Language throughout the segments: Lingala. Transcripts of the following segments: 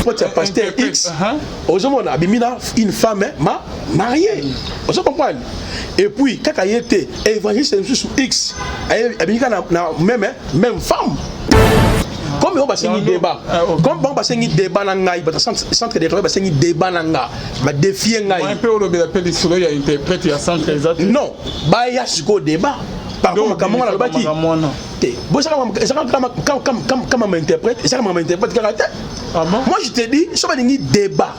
interprète ya pasteur X ozomona abimina une femme mariée ozo comprendre et puis kaka yete évangéliste sous X abimika na même femme comme on va se débat comme on va se débat na ngai ba centre de ba se débat na nga ba défier ngai un peu au bela peli solo ya interprète ya centre exact non ba ya siko débat par contre comment on a bâti bon ça comme m'interprète et ça comme m'interprète caractère moi je te dis ça va devenir débat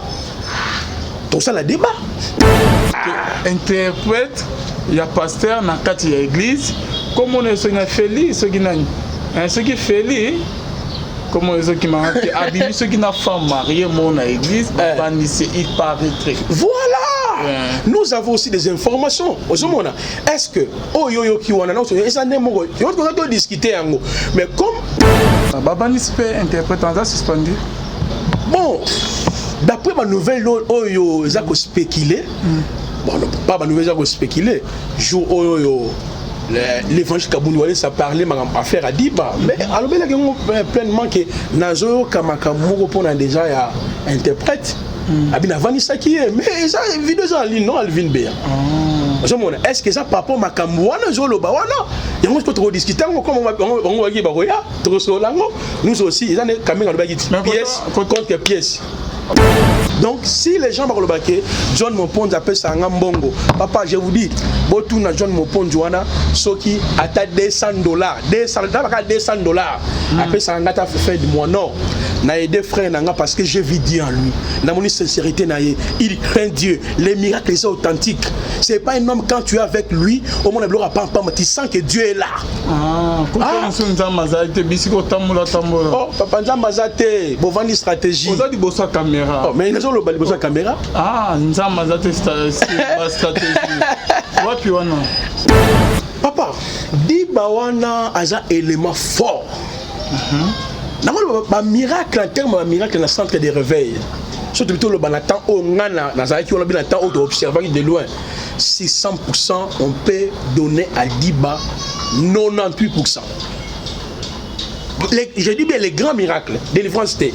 tout ça la débat interprète il y a pasteur na kati ya église comme on est sur une félix ce qui nani ce qui félix comme on est qui m'a habillé ce qui n'a femme mariée mon église il paraîtrait voilà nous avons aussi des informations est-ce que oh yo qui wana non ça n'est mo yo on discuter yango mais comme babani peut interpréter ça suspendu bon d'après ma nouvelle oyo za ko spéculer bon non pas ma nouvelle za ko spéculer jour oyo l'évangile Kaboundoualé ça parlait ma affaire à Diba mais alors ben là pleinement que nazo kamaka moko pona déjà ya interprète abina vanisa qui est mais ça vidéo en ligne non Alvin Béa est-ce que ça papa makambo wana zolo ba wana yango ko trop discuter comme on va ba roya trop solango nous aussi ils en est quand même ba pièce contre pièce. Donc si les gens parlent baké John Moponzi appelle ça ngambongo papa je vous dis botou na John Moponzi wana soki ata $200 $200 appelle ça ngata fait de moi non na aider frère nanga parce que je vis Dieu en lui na mon sincérité na il craint Dieu les miracles sont authentiques c'est pas un homme quand tu es avec lui au monde bloc pas tu sens que Dieu est là oh papa nzamazate bovandi stratégie ozali bossa caméra oh mais ils ont le bali bossa caméra nzamazate stratégie wapi wana papa Diba wana aza élément fort ba miracle en terme de miracle dans le centre de réveil surtout plutôt le banatan au ngana dans ça qui on a bien temps auto observer de loin si 100% on peut donner à Diba 98%. Je dis bien les grands miracles délivrance té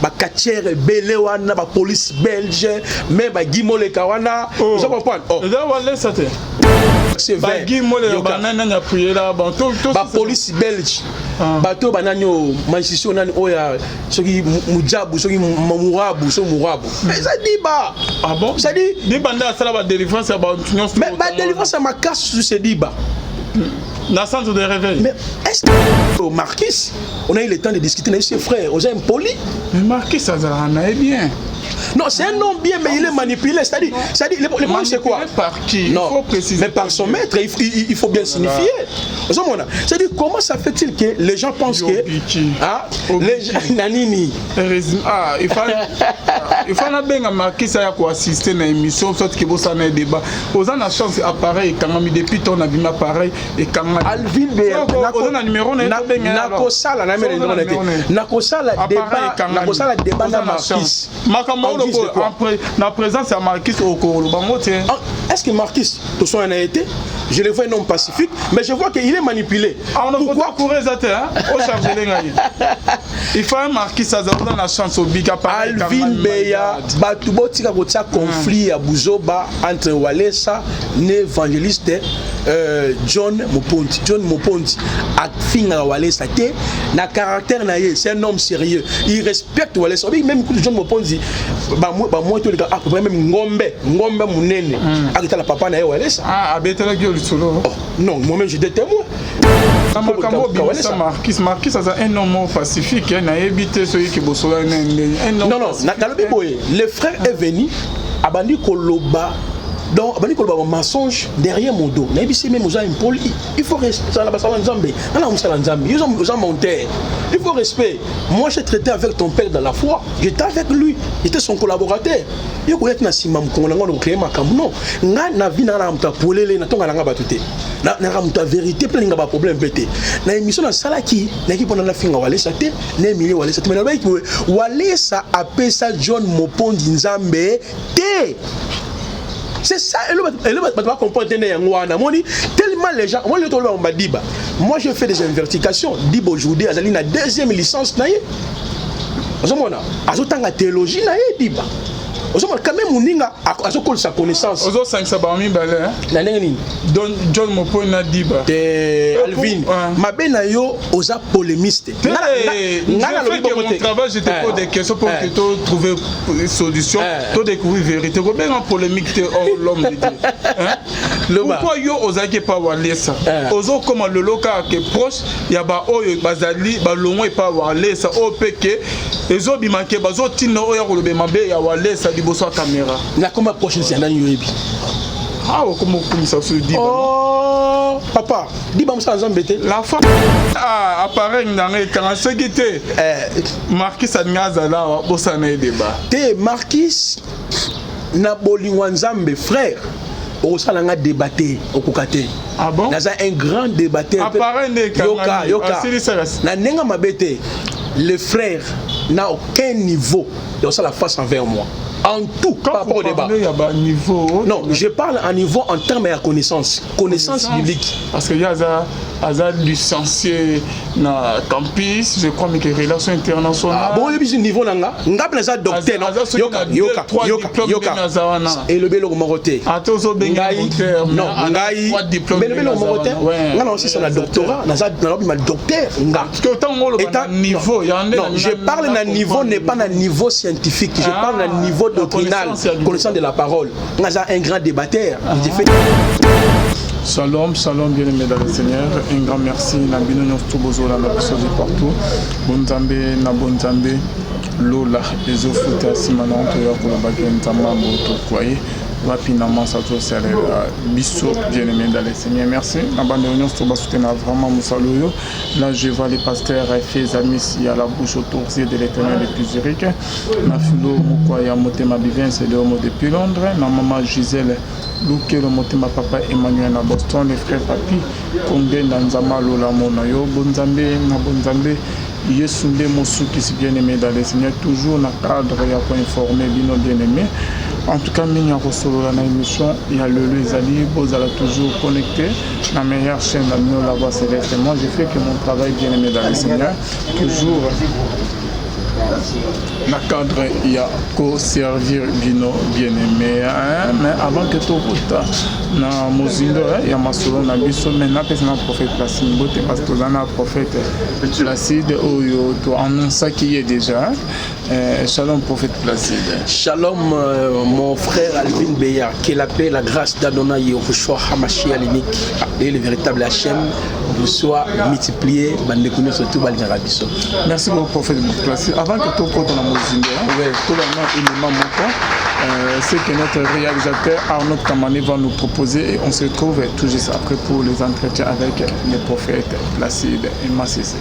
ba katiere belé wana ba police belge mais ba gimole kawana vous comprenez là wala ça té c'est ba gimole ba nana nya prier là bon tout ba police belge bato bananyo manisition nani oya soki mujabu soki mamurabu so murabu mais ça dit ba ah bon ça dit banda ça ba délivrance ba mais ba délivrance ma casse sur ce dit ba dans centre de réveil. Mais est-ce que Marquis, on a eu le temps de discuter avec ses frères, on a impoli. Mais Marquis, ça en est bien. Non, c'est un homme bien, mais il est manipulé. C'est-à-dire le problème c'est quoi? Par qui? Non, il faut préciser. Mais par son maître, il faut bien signifier. C'est-à-dire comment ça fait-il que les gens pensent que les gens nanini. Il faut bien Marquis ça y assister à une émission, sorte que vous avez un débat. Vous avez la chance appareil quand même depuis ton abîme appareil et quand même. Alvin Béa, numéro nakosala na mère nakosala débat na Marquis. La présence à Marquis au Coro. Est-ce que Marquis, tout son a été? Je le vois un homme pacifique, mais je vois qu'il est manipulé. Pourquoi courir ça? Il faut un Marquis, ça donne la chance au big appareil. Alvin Béa, Batuboti a conflit à Bouzoba entre Walesa, l'évangéliste John Moponzi. John Moponzi a fini à Walesa. Na caractère c'est un homme sérieux. Il respecte Walesa. Même John Moponzi, moi tout le cas, même Ngombe Mounene, avec la papa na Walesa. Non, moi-même j'étais témoin. Marquis a un homme pacifique, il a évité celui qui bosse. Non, le frère est venu à Bandi Koloba. Donc, Bandi Koloba, un mensonge derrière mon dos. Il faut rester dans la Zambie. Ils ont monté. Il faut respect. Moi, j'ai traité avec ton père dans la foi. J'étais avec lui. J'étais son collaborateur. Il faut être nasimam qu'on a créé ma cam. Non, na vie na ramta polele na tonga nga batute. Na ramta vérité plein nga ba problème pété. Na émission na salaki, na ki pendant la fin wale sa té, na Emile wale sa té. Mais na ba wale sa appelle ça John Moponzi Nzambe té. C'est ça, elle va comprendre tellement les gens. Moi, je fais des investigations. Diba aujourd'hui, elle a une deuxième licence. ozomona azotanga théologie na ye diba ozomona quand même moninga azokol sa connaissance ozosangisa bamibale na ndenge nini John Mopoi na Diba te Alvin mabe na yo oza polémiste mon travail je te pose des questions pour que tu trouves une solution tu découvrir vérité kobenga polémique te l'homme de Dieu pourquoi yo ozaki pa walesa ozokoma loloka ke proche ya ba oyo bazali balongwe pa walesa o peke ezobimake bazotina oyo kolobe mabe ya walesa liboso ya caméra na koma prochaine c'est ndani yoyebi comment ça se dit papa Diba moussa nzambe te la femme appareil ndanga quand ce qui était Marquis Adngazala bosana e débat te Marquis na bolingwa nzambe frère osalanga débatté okukate ah bon naza un grand débatteur yoka na nenga mabete le frère n'a aucun niveau de ça la face envers moi en tout par rapport au débat. Non, je parle en niveau en termes de connaissance biblique. Parce que il y a licencié na campus, je crois mais que relations internationales. Ah bon, il y a un niveau là, ngap na docteur non. Yoka. Et le belo moroté. Non, ngai. Mais le belo moroté. Ngana aussi c'est un doctorat, na ma docteur nga. Parce que autant niveau, non, je parle d'un niveau n'est pas un niveau scientifique, je parle d'un niveau doctrinal, connaissant de la parole. On a un grand débatteur. Shalom, shalom, bien-aimés dans le Seigneur. Un grand merci. Nabino Nostobozo, la personne partout. Bonzambe, na bonzambe, Lola, les offres Simana, Antoya, pour la baguette, Tama, Boto, Kwaye. Rapidement, ça tout c'est Bissot, bien-aimé dans le Seigneur. Merci. La bande de l'Union, c'est vraiment Moussaloyo. Là, je vois les pasteurs et les amis ici à la bouche autour de l'Éternel et plus Zurich. Ma philo, Moukoya, Motema Bivin, c'est le homme depuis Londres. Ma maman Gisèle, Louké, le Motema Papa Emmanuel à Boston, les frères Papi, Condé, Nanzama, Lola Monayo, Bonzambe, Nabonzambe. Yesunde Moussou qui est bien aimé dans le Seigneur, toujours dans le cadre pour informer bien aimé. En tout cas, il y a une émission, il y a le Zali, vous allez toujours connecté, la meilleure chaîne de la voix céleste. Moi, je fais que mon travail bien aimé dans le Seigneur, toujours dans le cadre, il y a qu'au servir Bino bien aimé. Mais avant que tout le na mozindo ya masolo na biso maintenant pesa na prophète Placide Mbote parce que na prophète Placide oyo to annonce qui est déjà shalom prophète Placide. Shalom mon frère Alvin Beya, que la paix, la grâce d'Adonai Yehoshua Hamashiach l'unique et le véritable Hachem vous soit multiplié bandekune surtout baldiarabiso. Merci beaucoup prophète Placide. Avant que tout compte dans mozindo tout le monde il est c'est que notre réalisateur Arnaud Kamane va nous proposer et on se retrouve tout juste après pour les entretiens avec les prophètes Placide et Massissé.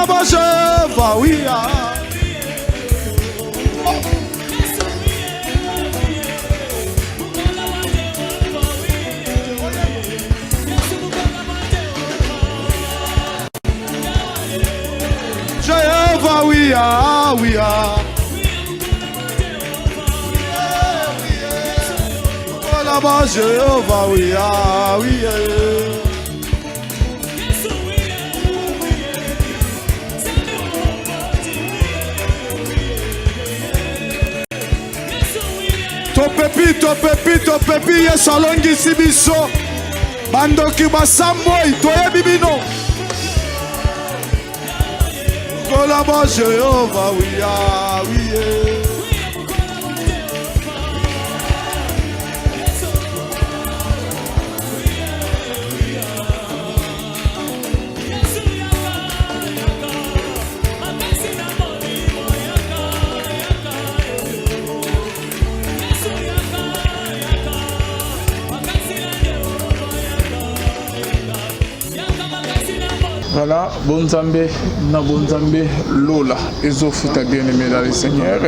Kolaba Jehova, oui. Jehova, oui, oui. Kolaba Jehova, oui, oui. Topepi, yesalongi sibiso. Bandoki basamboi, toyebi bino. Kolaba Jehova, oui, oui. Voilà, Bonzambe, na Bonzambe, Lola, Ezofuta bien-aimé dans le Seigneur.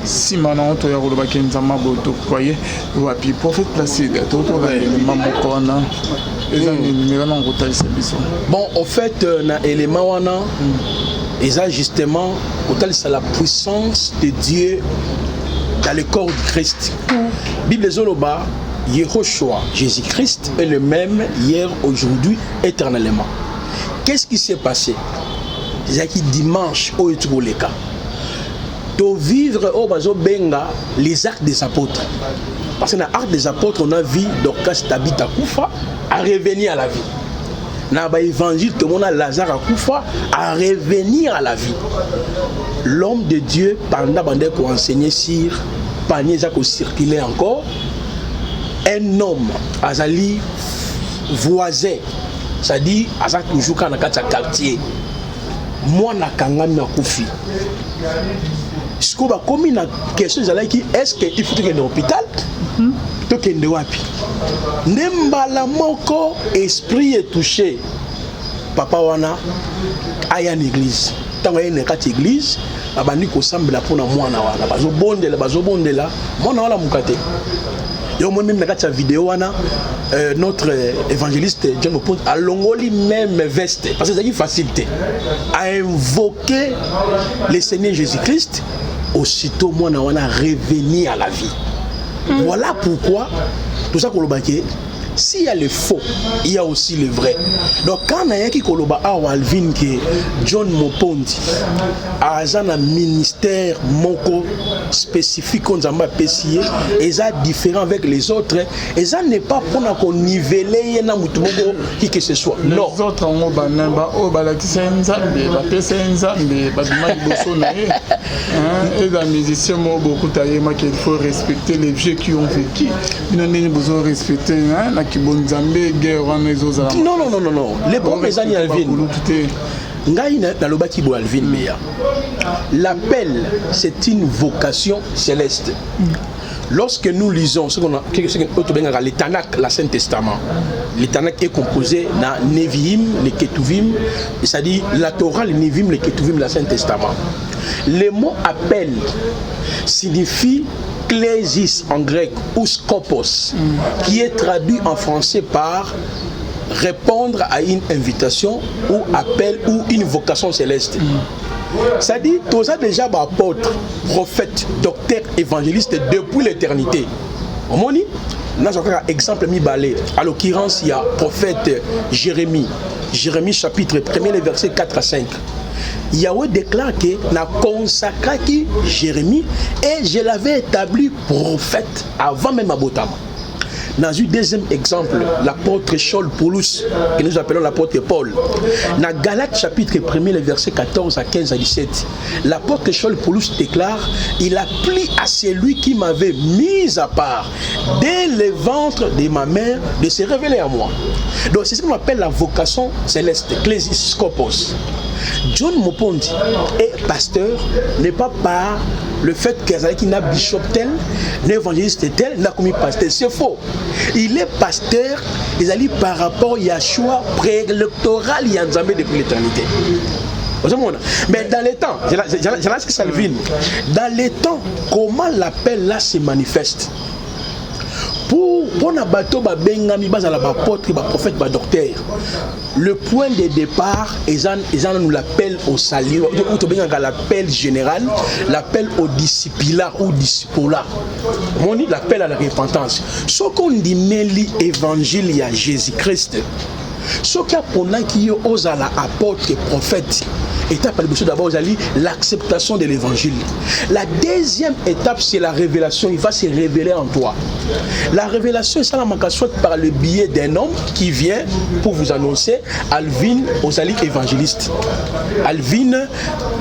Si maintenant tu as roulé Kenzama Boto, croyez, Wapi, prophète Placide, tu as l'élément Mokona, et bon, en fait, na élément wana, et ça justement, autant c'est la puissance de Dieu dans le corps de Christ. Bible Zoloba, Yehoshua, Jésus-Christ est le même hier, aujourd'hui, éternellement. Qu'est-ce qui s'est passé? C'est qui dimanche au Etuboleka. De vivre au bazo benga les actes des apôtres. Parce que dans l'acte des apôtres, on a vu Dorcas Tabitha Koufa à revenir à la vie. Dans l'évangile, tout le monde a Lazare à Koufa à revenir à la vie. L'homme de Dieu, pendant qu'on enseignait sur panier qui circulait encore, un homme, Azali, voisin, c'est-à-dire, Azak toujours quand on a un quartier, moi, je suis Koufi. Ce que comme une question, est-ce qu'il faut que l'hôpital to kende wapi ndembala moko esprit est touché papa wana aya en église tango ene kati église abandi ko sambela pona mwana wana bazobondela mwana wala mukate yo moi même na kati vidéo wana notre évangéliste John Mopont a longoli même veste parce que c'est une facilité à invoquer le Seigneur Jésus-Christ aussitôt mwana wana revenir à la vie. Voilà pourquoi tout ça kolobaki s'il y a le faux, il y a aussi le vrai. Donc quand on a qui koloba a Alvin que John Mopondi a un ministère moko spécifique qu'on a pessier et ça différent avec les autres et ça n'est pas pour qu'on niveler na mutumoko qui que ce soit. Non. Les autres ont banamba o balakisa nzambe ba pesa nzambe ba bima liboso na ye. Et les musiciens m'ont beaucoup taillé qu'il faut respecter les vieux qui ont vécu. Ils n'ont pas besoin de respecter non. Les premiers années Alvin. L'appel, c'est une vocation céleste. Lorsque nous lisons ce qu'on a le Tanakh, l'Ancien Testament, le Tanakh est composé de Nevi'im, les Ketuvim, c'est-à-dire la Torah, les Nevi'im, les Ketuvim, l'Ancien Testament. Le mot appel signifie Clésis en grec ou skopos, qui est traduit en français par répondre à une invitation ou appel ou une vocation céleste. Ça dit, tout ça déjà apôtre, prophète, docteur, évangéliste depuis l'éternité. Au moins, nous avons un exemple mis balé. À l'occurrence, il y a prophète Jérémie. Jérémie chapitre 1er, les versets 4 à 5. Yahweh déclare que n'a consacré Jérémie et je l'avais établi prophète avant même Abotama. Dans un deuxième exemple, l'apôtre Saul Paulus, que nous appelons l'apôtre Paul. Dans Galates chapitre 1er, les versets 14 à 15 à 17, l'apôtre Saul Paulus déclare: il a plu à celui qui m'avait mis à part dès le ventre de ma mère de se révéler à moi. Donc c'est ce qu'on appelle la vocation céleste, Clésis Scopos. John Mopondi est pasteur, n'est pas par le fait qu'il n'a bishop tel, n'a évangéliste tel, n'a commis pasteur. C'est faux. Il est pasteur, il a dit par rapport à Yahshua préélectoral Yanzamé depuis l'éternité. Mais dans les temps, j'en ai Salvin, dans les temps, comment l'appel là se manifeste? Pour na bateau ba bengami bazala ba apôtre ba prophète ba docteur, le point de départ ils nous l'appel au salut ou to benga l'appel général, l'appel au discipulat ou discipulat. On dit l'appel à la repentance. Ce qu'on dit meli évangile à Jésus-Christ. Ce qui a pendant qui ose à la apôtre prophète. Étape d'abord l'acceptation de l'évangile. La deuxième étape c'est la révélation. Il va se révéler en toi. La révélation c'est la soit par le biais d'un homme qui vient pour vous annoncer Alvin Ozali évangéliste. Alvin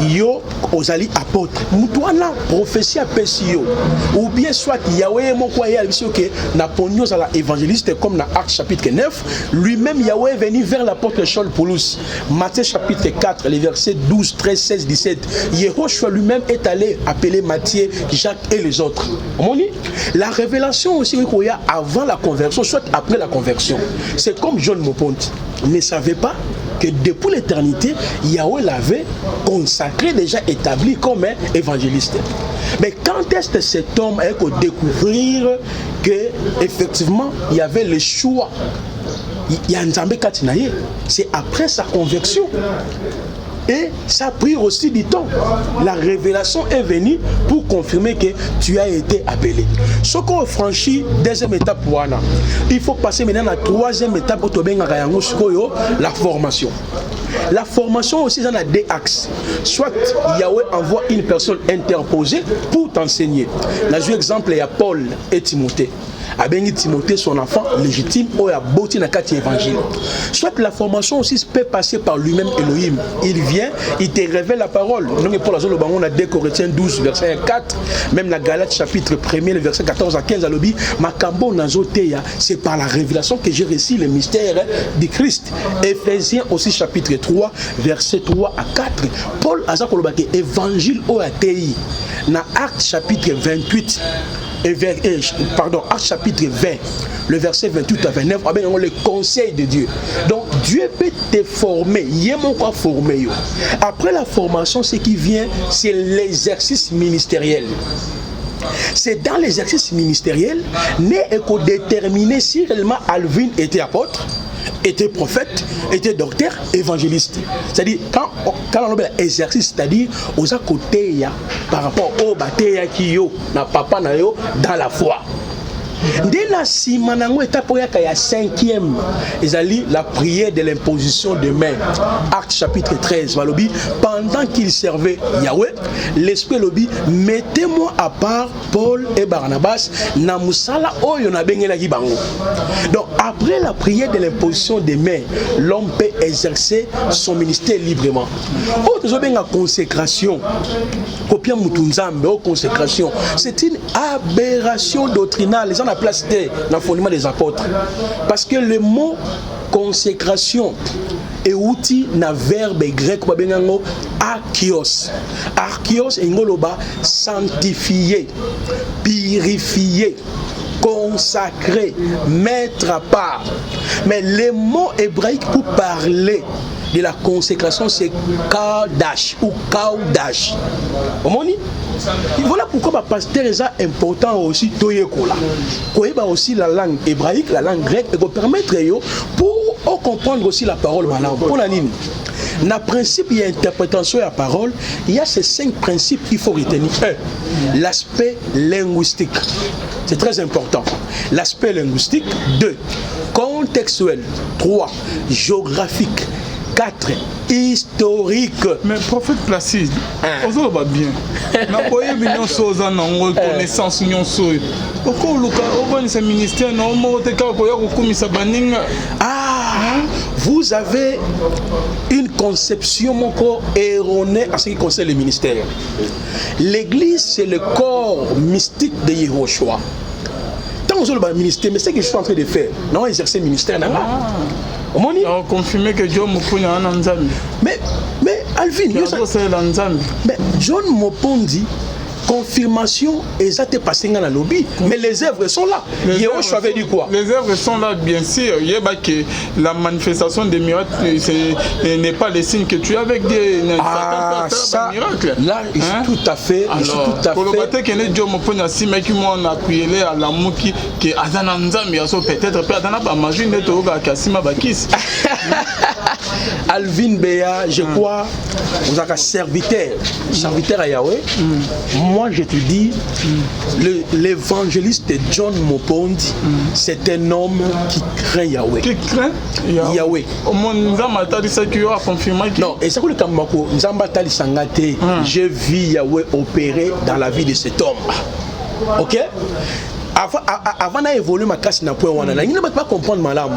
yo Ozali apôtre. Moutoana prophétie à Pessio. Ou bien soit Yahweh mon croyant que Napoléon à la évangéliste comme dans Actes chapitre 9. Lui-même Yahweh est venu vers l'apôtre Saul Paulus. Matthieu chapitre 4 les versets 12, 13, 16, 17. Yehoshua lui-même est allé appeler Matthieu, Jacques et les autres. La révélation aussi qu'il y a avant la conversion, soit après la conversion. C'est comme John Moponti ne savait pas que depuis l'éternité, Yahweh l'avait consacré, déjà établi comme un évangéliste. Mais quand est-ce que cet homme a découvrir que effectivement il y avait le choix? Il y a Nzambe Katinaye, c'est après sa conversion. Et ça a pris aussi du temps. La révélation est venue pour confirmer que tu as été appelé. Ce qu'on a franchi, deuxième étape, il faut passer maintenant à la troisième étape, la formation. La formation aussi, il y a deux axes. Soit Yahweh envoie une personne interposée pour t'enseigner. Là, j'ai exemple, il y a Paul et Timothée. Abengi Timothée, son enfant légitime, ou a bâti na kati évangile. Soit la formation aussi peut passer par lui-même Elohim. Il vient, il te révèle la parole. Donc pour la zone on a 2 Corinthiens 12 verset 4, même la Galates chapitre 1er le verset 14 à 15 à l'obi, Makambo nazoteya, c'est par la révélation que j'ai reçu le mystère du Christ. Éphésiens aussi chapitre 3 verset 3 à 4. Paul a kolobaki évangile au atei na Actes chapitre 28 Actes chapitre 20, le verset 28 à 29, le conseil de Dieu. Donc Dieu peut te former, il y a mon quoi former. Après la formation, ce qui vient, c'est l'exercice ministériel. C'est dans l'exercice ministériel, n'est qu'on déterminer si réellement Alvin était apôtre, était prophète, était docteur, évangéliste. C'est-à-dire, quand on a l'exercice, c'est-à-dire, aux à côté, par rapport au bâté qui yo, na papa na yo, dans la foi. Dès la simanango étape il y a 5e, la prière de l'imposition de main. Acte chapitre 13, pendant qu'il servait Yahweh, l'esprit lobby, mettez-moi à part Paul et Barnabas, na musala oyo na bengela ki bango. Donc après la prière de l'imposition des mains, l'homme peut exercer son ministère librement. Autre consécration, copia mutunzambe, consécration, c'est une aberration doctrinale. Les gens la place dans le fondement des apôtres. Parce que le mot consécration est outil na verbe grec archios. Archios est sanctifier, purifier, consacrer, mettre à part. Mais le mot hébraïque pour parler de la consécration, c'est Kaudash ou Kaudash. Voilà pourquoi le pasteur est important aussi aussi la langue hébraïque, la langue grecque, et pour permettre pour comprendre aussi la parole. Pour la ligne. Dans le principe, il y a interprétation de la parole. Il y a ces 5 principes qu'il faut retenir. 1. L'aspect linguistique. C'est très important. L'aspect linguistique. 2. Contextuel. 3. Géographique. 4. Historique. Mais prophète Placide, on va bien. Na boye binyon soza na ngo connaissance nyon soyo. Oko luka obani sa ministère na mo te ka ko ya ko kumisa baninga. Vous avez une conception erronée en ce qui concerne le ministère. L'église, c'est le corps mystique de Yehoshua. Tant que le ministère, mais c'est ce que je suis en train de faire. Non, exercer le ministère là. On confirme que John Mopondi est un Nzambi. Mais Alvin, mais John Mopondi, confirmation exacte passé dans la lobby, mais les œuvres sont là. Yehosh avait dit quoi? Les œuvres sont là, bien sûr. Il y a que la manifestation des miracles n'est pas le signe que tu as avec des miracles. Là, je suis tout à fait. Alors, peut-être que Alvin Béa, je crois, vous êtes un serviteur à Yahweh. Moi, je te dis, l'évangéliste John Mopondi, c'est un homme qui craint Yahweh. Qui craint Yahweh. Non, et c'est quoi le Kamako? J'ai vu Yahweh opérer dans la vie de cet homme. Ok? Avant d'évoluer ma classe n'a point wana, il ne peut pas comprendre malam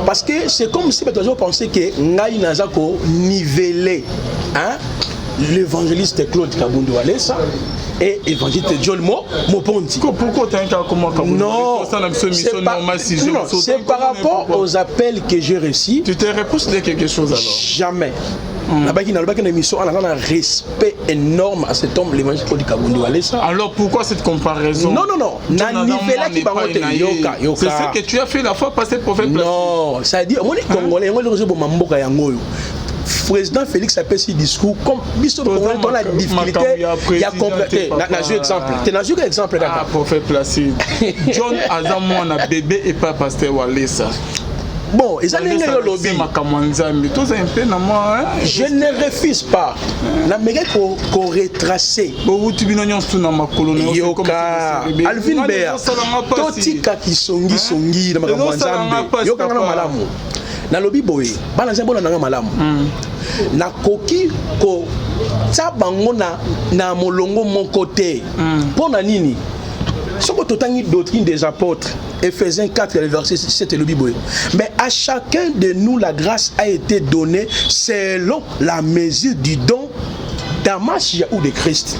parce que c'est comme si tu pensais que ngai nazako niveler hein l'évangéliste Claude Kabundu Alessa et l'évangéliste John Mopondi. Pourquoi tu as un cas comme non, c'est par rapport aux appels que j'ai reçus. Tu te repousses de quelque chose alors? Jamais. Là-bas, il y a une émission, on a un respect énorme à cet homme, l'évangile Claude Kabundu Alessa. Alors pourquoi cette comparaison? Non. C'est ce que tu as fait la fois passée, prophète. Non, ça veut dire, moi les Congolais, moi les Mamboka Yangoyo. Président Félix a fait ce discours comme Bisto dans la difficulté, il y a complété. N'a-je exemple? T'as-je exemple? Ah, prophète Placide. John Azamon a bébé et pas pasteur Walesa. Bon, ils ont un lobby. Je ne refuse pas. La méga qu'on retracé. Yoka, Alvin Béa, Totika qui songi, Yoka malamu. Na lobby boy, balancer bon na malamu. Na koki ko tabango na molongo mon côté. Pona nini? Ce que tu as dit doctrine des apôtres, Ephésiens 4, verset 7 et le Bible. Mais à chacun de nous, la grâce a été donnée selon la mesure du don d'Amashia ou de Christ.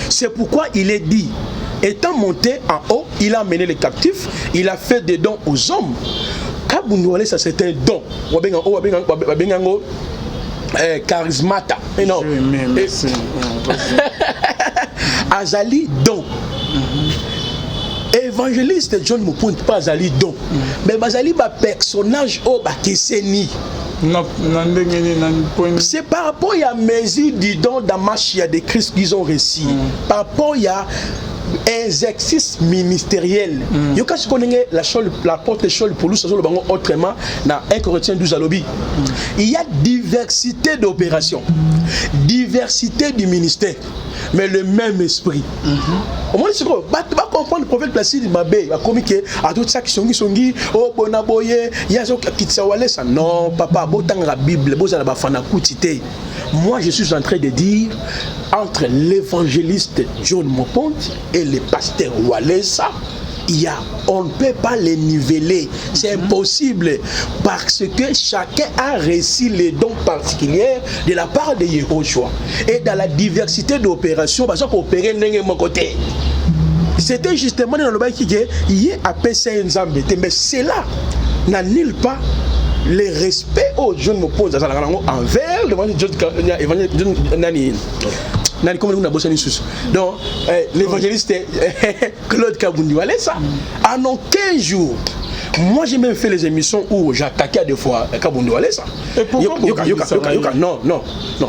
C'est pourquoi il est dit, étant monté en haut, il a amené les captifs, il a fait des dons aux hommes. Kabundu, ça c'est un don. Charismata. Non. Azali don. Évangéliste John Mopondi pas Azali don. Mais Azali ba personnage au bakeseni. C'est par rapport à mesure du don d'Amashia de Christ qu'ils ont reçu. Par rapport à exercice ministériel. Yo quand je connais la porte Chol pour nous ça autrement dans 1 Corinthiens 12 à lobby. Il y a diversité d'opérations, diversité du ministère, mais le même esprit. Au moins c'est quoi? Bah comprendre le prophète Placide Mabé, va comme que à tout ça qui songi oh bonaboye, il y a zo kitsawale ça. Non, papa, botan la Bible, bozala ba fana kutité. Moi je suis en train de dire entre l'évangéliste John Mopondi et le pasteur Walesa, on ne peut pas les niveler. C'est impossible parce que chacun a reçu les dons particuliers de la part de Yehoshua. Et dans la diversité d'opérations, parce qu'on opérait de mon côté. C'était justement dans le bail qui est appelé Saint-Zambé. Mais c'est là, n'annule pas le respect aux jeunes Mopondi envers l'évangile donc l'évangéliste Claude Kabundu Alessa en aucun jour. Moi j'ai même fait les émissions où j'attaquais à des fois Kabundu Alessa. Et pourquoi non,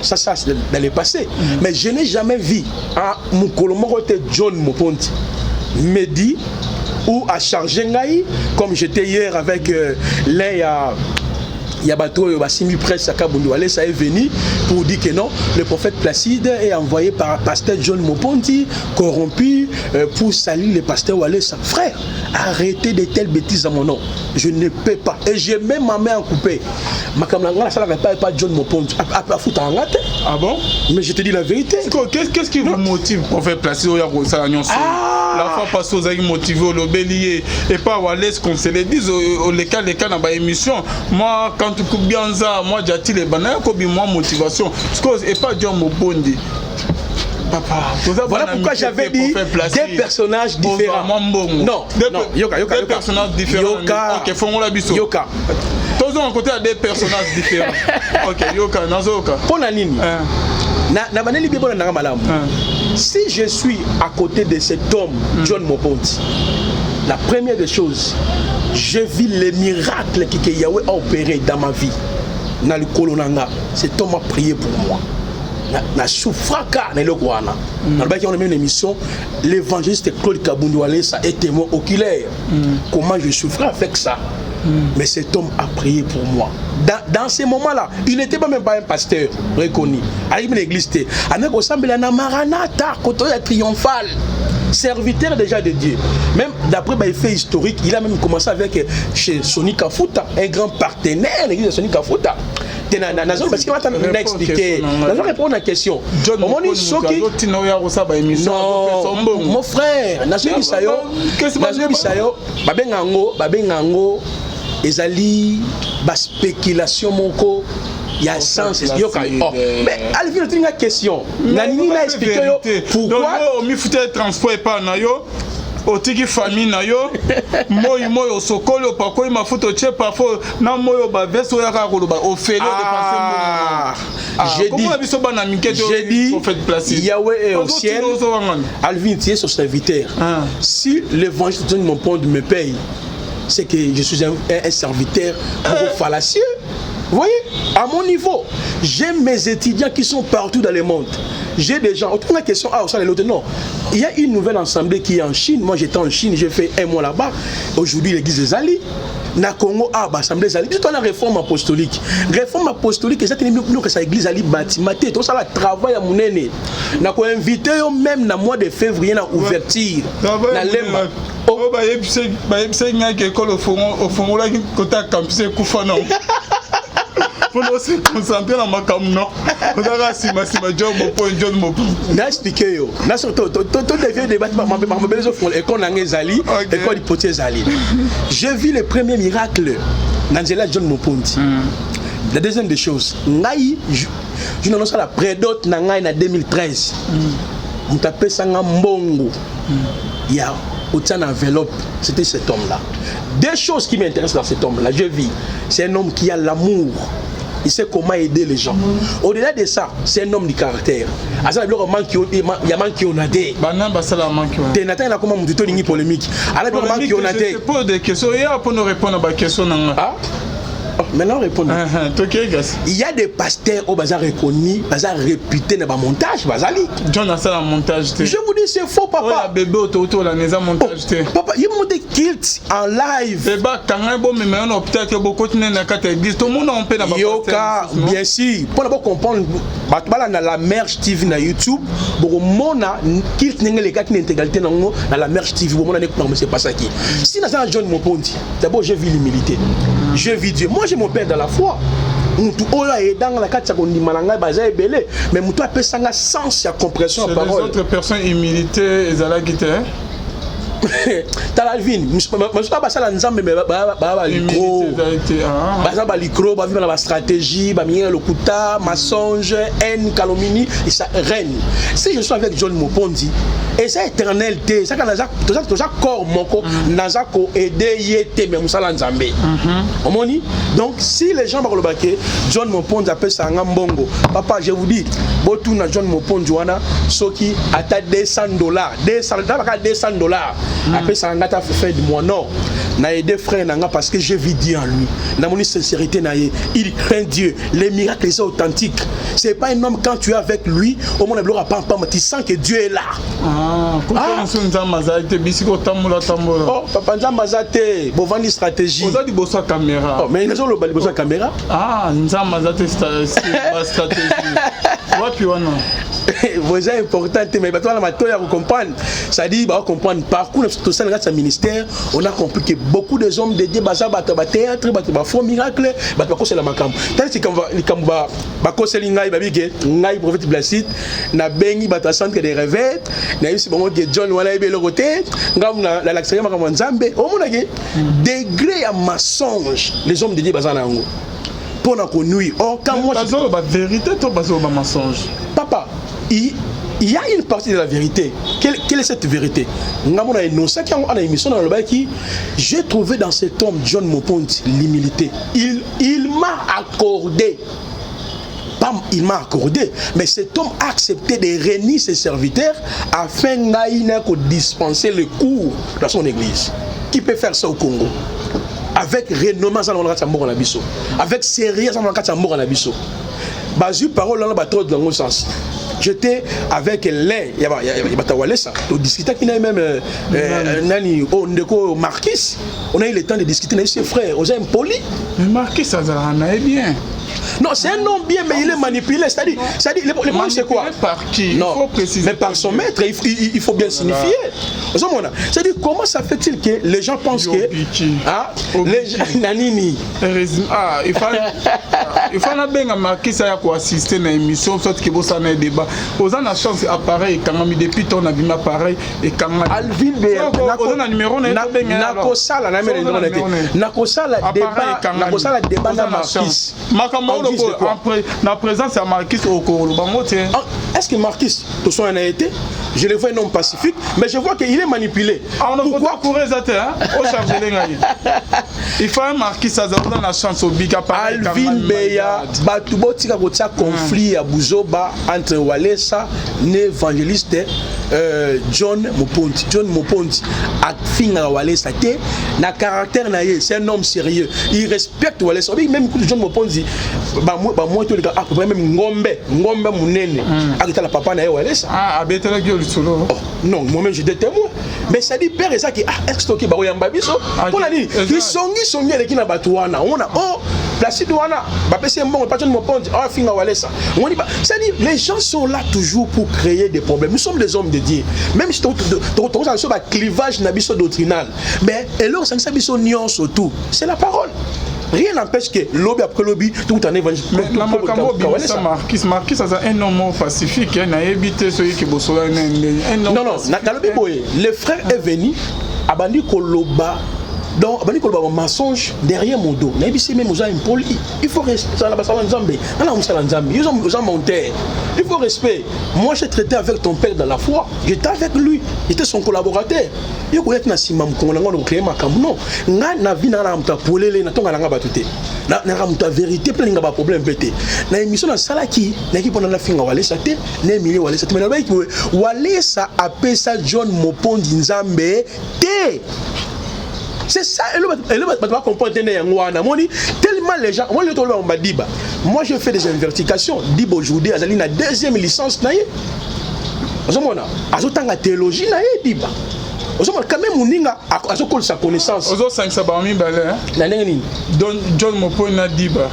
ça c'est dans le passé. Mais je n'ai jamais vu à Mukolomokote John Mopondi me dit ou à charger Ngaï comme j'étais hier avec l'un Yabato Basimi Presse à Kabundu Alessa est venu pour dire que non, le prophète Placide est envoyé par pasteur John Mopondi, corrompu pour saluer le pasteur Alessa. Frère, arrêtez de telles bêtises à mon nom. Je ne peux pas. Et j'ai même ma main en coupé. Ma camarade, ça ne pas John Mopondi. Ah bon? Mais je te dis la vérité. Qu'est-ce qui vous motive, prophète Placide? La fois passée, vous avez motivé au bélier et pas Wallace, comme se le disent les cas dans ma émission. Moi, quand tu coupes bien ça, moi j'ai les bananes, comme moi motivation. Et pas John Mopondi. Papa, voilà pourquoi j'avais dit des personnages différents. Non, des personnages différents. Yoka. Tous en côté à des personnages différents. Ok, Yoka, Nazoka. Pour la ligne. Na baneli bien bon na malamu. Si je suis à côté de cet homme, John Moponti, la première des choses, je vis les miracles que Yahweh a opérés dans ma vie. Dans le colonanga, cet homme a prié pour moi. Na soufraka na le kwana. Na ba ki on a même une émission, l'évangéliste Claude Kabundouale ça est témoin oculaire. Comment je souffrais avec ça. Mais cet homme a prié pour moi. Dans ces moments-là, il n'était même pas un pasteur reconnu. Il une église. Il a un Maranatha, côté triomphal. Serviteur déjà de Dieu. Même d'après les faits historiques, il a même commencé avec chez Sony Kafuta, un grand partenaire de l'église de Sony Kafuta. Parce qu'il m'a expliqué. Je vais répondre à la question. Non, mon frère, National Bisayo, Babengango, Ezali, spéculation, mon co. Il y a sens. Mais Alvin, tu as une question. Nani a expliqué pourquoi. Donc, il faut que transport pas nayo. Otiki famille na yo moyo sokolo pako ma photo che parfois na moyo ba veso ya ka koloba o felo de passer j'ai dit Yahweh est au ciel. Alvin, tu es son serviteur. Si l'évangile de mon pont me paye, c'est que je suis un serviteur fallacieux. Vous voyez, à mon niveau, j'ai mes étudiants qui sont partout dans le monde. J'ai des gens, autre question, non. Il y a une nouvelle assemblée qui est en Chine. Moi j'étais en Chine, j'ai fait un mois là-bas. Aujourd'hui l'église des Ali. Na Congo, assemblée des Ali. Tout la réforme apostolique. Réforme apostolique, c'est nous que ça église Ali bâtiment. Tout ça le travail à mon aîné. Na ko invité même dans mois de février na ouverture. Na lemba. Oh bah c'est une école au fond là qui côté campus Koufano. Pour nous se concentrer dans ma caméra. On a rassis ma job mon point John mon point. N'a expliqué yo. N'a surtout tout devient débat ma belle offre école Angezali, école hypothèse Ali. Je vis le premier miracle d'Angela John Moponti. La deuxième des choses, ngai je n'annonce la prédote na ngai na 2013. On t'appelle ça mbongo. Il y a autant d'enveloppe, c'était cet homme-là. Deux choses qui m'intéressent dans cet homme-là, je vis. C'est un homme qui a l'amour. Il sait comment aider les gens. Au-delà de ça, c'est un homme du caractère. Il y a man qui en a des. Il y a comment on dit polémique. Je pose des questions pour nous répondre à la question. Maintenant, répondez. Il y a des pasteurs au bazar reconnus, bazar réputés dans le montage, bazali. John a ça dans le montage. Je vous dis, c'est faux, papa. Bébé autour la maison montage. Papa, il monte des kilts en live. Bébé, quand on est mais on peut-être que beaucoup de gens qui église, tout le monde en peut dans Yoka, bien sûr. Pour d'abord comprendre, dans la Merge TV na YouTube, beaucoup de monde kilt les gars qui n'intégralité dans la Merge TV, beaucoup de monde c'est pas ça qui. Si dans un John Moponti, d'abord je vis l'humilité. Je vis Dieu. Moi j'ai mon père dans la foi. Mutu ola et dans la carte qu'on dit malanga baza belé mais mutu a ça sens ya compréhension à parole. Les autres personnes humilité ezala gité. Talalvin, je pas ça la nzambe mais ba likro. Baza ba likro, ba vivre la stratégie, ba mier le kuta, mensonge, haine, calomnie et ça règne. Si je suis avec John Moponti et ça éternalité, ça quand tout ça corps moko naza ko aider yete même ça la nzambe. Omoni. Donc si les gens ba le baquer, John Moponti appelle ça ngambongo. Papa, je vous dis, botou na John Moponti wana soki ata $200, $200. Après ça ngata fait de moi non. Na aider frère nanga parce que je vis Dieu en lui. Na mon sincérité na il craint Dieu. Les miracles sont authentiques. C'est pas un homme quand tu es avec lui, au monde bloc pas tu sens que Dieu est là. Pourquoi on nzamba zaite bisiko tambola. Oh papa nzamba zate, bo vandi stratégie. Oza di bossa caméra. Oh mais ils ont le bossa caméra. Nzamba zate stratégie. Wapi wana. Vous êtes important mais toi la matoya vous comprendre. Ça dit bah comprendre parcours tout ça dans ministère, on a compris que beaucoup de hommes de Dieu baza théâtre, ba faux miracle, ba c'est la makam. Tant que comme ba koseli ngai ba bige ngai prophète Blacide na bengi ba centre de réveil, na yisi bongo que John wala ebe le côté, ngam la l'accès makam nzambe, au mona ke degré à mensonge, les hommes de Dieu baza nango. Pour na connuit. Or quand moi bazo ba vérité to bazo ba mensonge. Papa, il y a une partie de la vérité. Quelle est cette vérité? J'ai trouvé dans cet homme, John Moponti, l'humilité. Il m'a accordé bam, il m'a accordé. Mais cet homme a accepté de réunir ses serviteurs afin de dispenser le cours dans son église. Qui peut faire ça au Congo? Avec renommement, avec sérieux, Basu parole dans le trop dans le sens. J'étais avec l'un, il y a ça. On discutait qui n'a même Nani, Ndeko Marquis. On a eu le temps de discuter avec ses frères. On a un poli. Mais Marquis, ça est bien. Non, c'est un homme bien, mais il est manipulé. C'est-à-dire le problème, c'est quoi? Par qui? Non, il faut préciser, mais par son maître, il faut bien signifier. C'est-à-dire, comment ça fait-il que les gens pensent que. Ah, les gens. Nanini. Ah, il faut bien Marquis ça pour assister à une émission, sorte que vous avez un débat. Vous avez la chance, appareil, quand on a depuis ton abîme appareil, et quand on a. Alvin Béa. On a numéro, Nakosala, Nakosala, débat na Marquis. La présence de Marquis au Congo. Est-ce que Marquis, tout ça en a été? Je le vois un homme pacifique, mais je vois qu'il est manipulé. Pourquoi courir ça? Il faut un Marquis, ça donne la chance au Bika. Alvin Beya, Batubo tika kotia conflit à Buzoba entre Walesa, l'évangéliste John Moponti. John Moponti a fini à Walesa. Na caractère naïe, c'est un homme sérieux. Il respecte Walesa. Même John Moponti, moi tout le gars, même Ngombe Mounene, avec la papa naïe Walesa. Ah, abete la gueule solo. Non, moi-même j'étais témoin. Mais ça dit père et ça qui est-ce que bah yamba biso. Pour la dire, ils sont les qui na batuana. On a Placide Douana, c'est bon, pas de mon point, on dit pas. C'est-à-dire, les gens sont là toujours pour créer des problèmes. Nous sommes des hommes de Dieu. Même si tu as un clivage doctrinal, mais alors, ça ne s'est nuance autour. C'est la parole. Rien n'empêche que lobby après lobby, tout en évangile. Mais la Marquis, ça c'est un homme pacifique. Il a évité celui qui bosse. Non, dans le Bible, le frère est venu, abandi Koloba. Donc, il y a un mensonge derrière mon dos. Il faut rester dans la ils ont monté. Il faut respect. Moi, j'ai traité avec ton père dans la foi. J'étais avec lui. J'étais son collaborateur. Il y a un vérité, plein de problèmes. La émission dans la qui pendant la fin Walesa te, Walesa appelle ça John Mopondi Nzambe te. C'est ça, elle va comprendre tellement les gens. Moi, je fais des investigations. Dibo aujourd'hui, elle a la deuxième licence. Elle a la théologie. Quand même, on a sa connaissance. Ozo 5 balé. John Mopo na diba.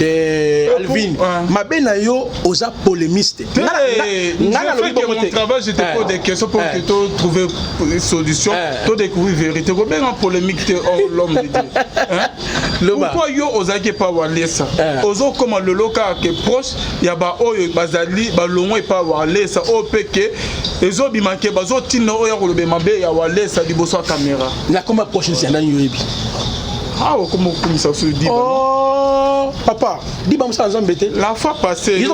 Alvin. Ma benayo oza polémiste. Mon travail, je te pose des questions pour que tu trouves une solution, tu découvrir la vérité. Combien en polémique l'homme de Dieu? Pourquoi yo ozaki pas walé ça? Ozo comme le local qui est proche, il y a ba oyo bazali ba longo et pas walé ça au peke. Ezo bimanke bazo tino oyo ko lobe mabe ya walé ça. Caméra. La comment prochaine c'est un yobi. Ah comment ça se dit? Oh papa, Diba msa nzambete. La fois passée, il y a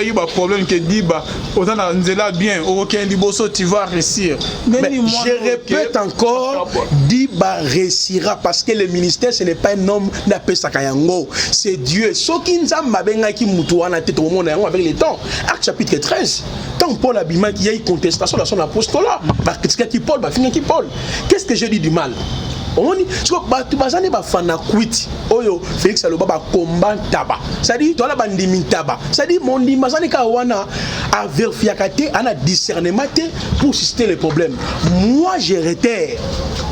eu un problème que Diba ozana nzela bien, aucun diboso tu vas réussir. Mais je répète encore, Diba réussira parce que le ministère ce n'est pas un homme d'appel Sakayango, c'est Dieu. Soki nzamba benga ki mutu wana tete au monde avec le temps. Acte chapitre 13. Tant Paul Abima qui y a une contestation dans son apostolat, qui Paul, qui Paul. Qu'est-ce que je dis du mal? On dit, tu vois, tu vas aller faire quit. Oyo, Félix Aloba combat tabac. Ça dit, toi la bandimi tabac. Ça dit, mon dit, mazani kawana a vérifié a discernement pour susciter les problèmes. Moi, j'ai réitère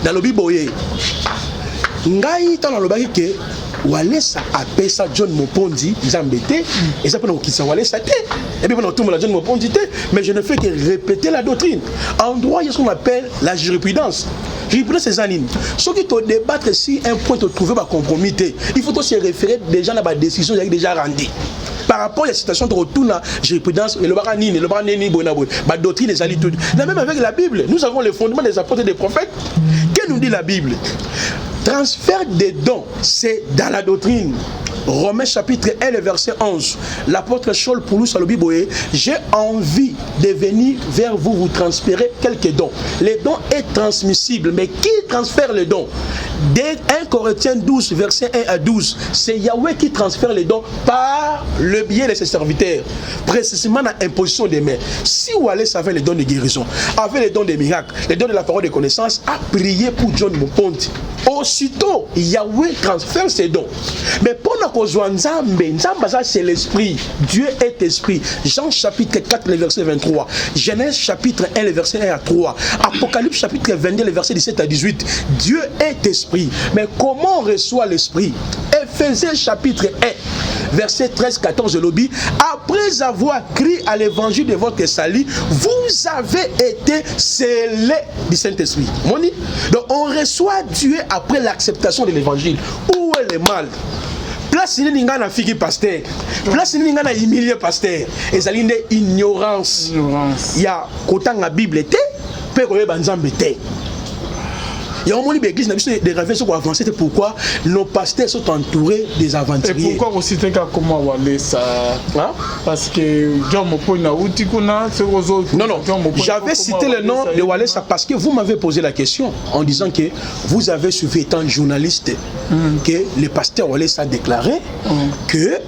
dans le Biboye. Ngai dans le Biboye Walesa appelle ça John Mopondi Zambete et ça pendant qu'il s'en Walesa té et puis pendant tout le John Mopondi té, mais je ne fais que répéter la doctrine. En droit, il y a ce qu'on appelle la jurisprudence. Jurisprudence c'est anime. Ce qui te débattre si un point te trouver va compromis, il faut se référer déjà à la décision déjà rendue. Par rapport à la situation de retour à la jurisprudence, le baranini, le baranini, la doctrine des alitudes. Même avec la Bible, nous avons le fondement des apôtres et des prophètes. Que nous dit la Bible? Transfert des dons, c'est dans la doctrine. Romains chapitre 1, le verset 11. L'apôtre Paul pour nous, Salobiboé, j'ai envie de venir vers vous, vous transférer quelques dons. Les dons est transmissible, mais qui transfère les dons? Dès 1 Corinthiens 12, verset 1 à 12, c'est Yahweh qui transfère les dons par le biais de ses serviteurs, précisément dans l'imposition des mains. Si Wallace avait les dons de guérison, avait les dons des miracles, les dons de la parole de connaissance, a prié pour John Moponti. Aussitôt, Yahweh transfère ses dons. Mais pendant qu'on joue Nzambe, c'est l'esprit. Dieu est esprit. Jean chapitre 4, le verset 23. Genèse chapitre 1, le verset 1 à 3. Apocalypse chapitre 22, le verset 17 à 18. Dieu est esprit. Mais comment on reçoit l'esprit? Éphésiens chapitre 1, verset 13-14 de l'Obi. Après avoir crié à l'évangile de votre salut, vous avez été scellés du Saint-Esprit. Donc on reçoit Dieu après l'acceptation de l'évangile. Où est le mal? Place il n'y a pas de pasteur. Place il n'y a pas humilié pasteur. Et ça une ignorance. Il y a quand la Bible était, peut y banzambe était. Il y a un moment où l'église n'a pas des révélations pour avancer. C'est pourquoi nos pasteurs sont entourés des aventuriers. Et pourquoi aussi comment Wallace ça? Parce que John Mopo n'a outi kuna c'est aux autres. Non, j'avais cité le nom de Wallace parce que vous m'avez posé la question en disant que vous avez suivi étant journaliste que le pasteur Wallace a déclaré que